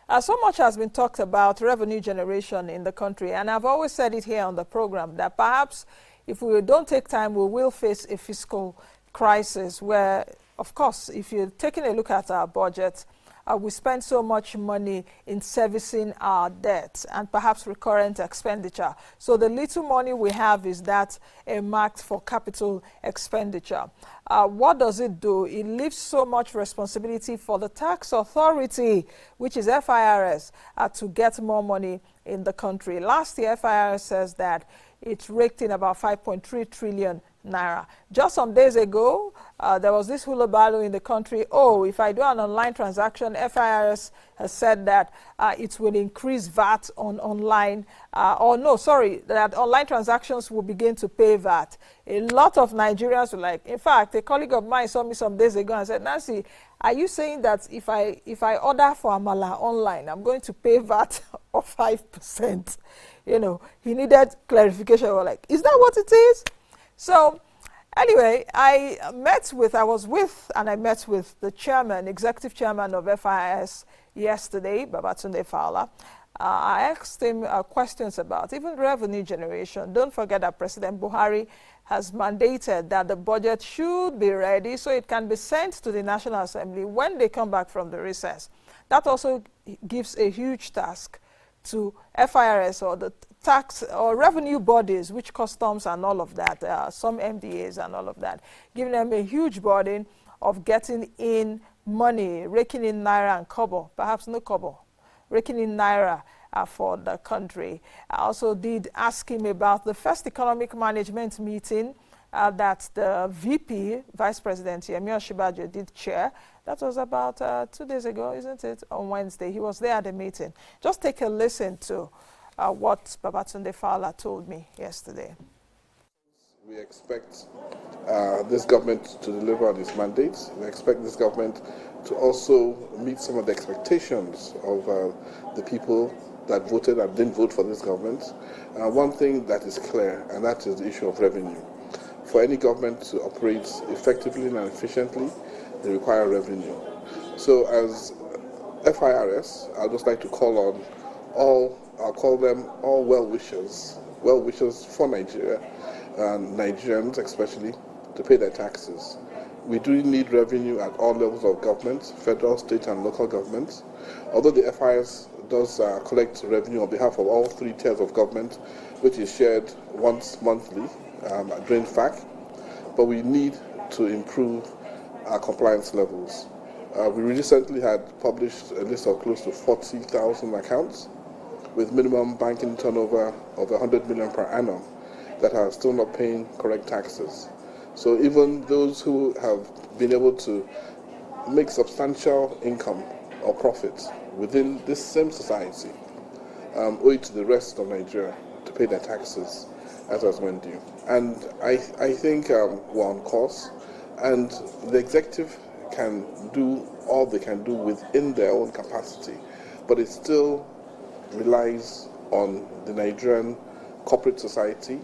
So much has been talked about revenue generation in the country, and I've always said it here on the program that perhaps if we don't take time, we will face a fiscal crisis where, of course, if you're taking a look at our budget, we spend so much money in servicing our debt and perhaps recurrent expenditure. So the little money we have is that marked for capital expenditure. What does it do? It leaves so much responsibility for the tax authority, which is FIRS, to get more money in the country. Last year, FIRS says that it raked in about 5.3 trillion naira. Just some days ago, there was this hullabaloo in the country. Oh, if I do an online transaction, FIRS has said that it will increase VAT on online, that online transactions will begin to pay VAT. A lot of Nigerians were like, in fact, a colleague of mine saw me some days ago and said, Nancy, are you saying that if I order for Amala online, I'm going to pay VAT of 5%? You know, he needed clarification. We're like, is that what it is? So anyway, I met with the chairman, executive chairman of FIS yesterday, Babatunde Fowler. I asked him questions about even revenue generation. Don't forget that President Buhari has mandated that the budget should be ready so it can be sent to the National Assembly when they come back from the recess. That also gives a huge task to FIRS or the tax or revenue bodies, which customs and all of that, some MDAs and all of that, giving them a huge burden of getting in money, raking in naira and kobo, perhaps no kobo, raking in naira for the country. I also did ask him about the first economic management meeting that the VP, Vice President Yemi Osinbajo, did chair. That was about 2 days ago, isn't it? On Wednesday. He was there at the meeting. Just take a listen to what Babatunde Fowler told me yesterday. We expect this government to deliver on its mandates. We expect this government to also meet some of the expectations of the people that voted and didn't vote for this government. One thing that is clear, and that is the issue of revenue. For any government to operate effectively and efficiently, they require revenue. So as FIRS, I'd just like to call on I'll call them all well-wishers for Nigeria, and Nigerians especially, to pay their taxes. We do need revenue at all levels of government, federal, state, and local governments. Although the FIRS does collect revenue on behalf of all 3 tiers of government, which is shared once monthly during FAC, but we need to improve our compliance levels. We recently had published a list of close to 40,000 accounts with minimum banking turnover of 100 million per annum that are still not paying correct taxes. So even those who have been able to make substantial income or profits within this same society owe it to the rest of Nigeria to pay their taxes as was when due. And I think we're on course, and the executive can do all they can do within their own capacity, but it still relies on the Nigerian corporate society,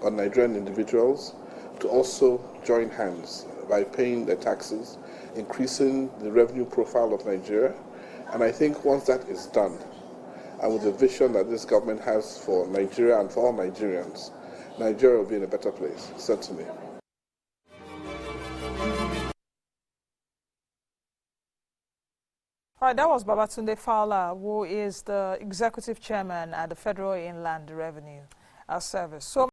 on Nigerian individuals, to also join hands by paying their taxes, increasing the revenue profile of Nigeria. And I think once that is done, and with the vision that this government has for Nigeria and for all Nigerians, Nigeria will be in a better place, certainly. All right, that was Babatunde Fowler, who is the executive chairman at the Federal Inland Revenue Service. So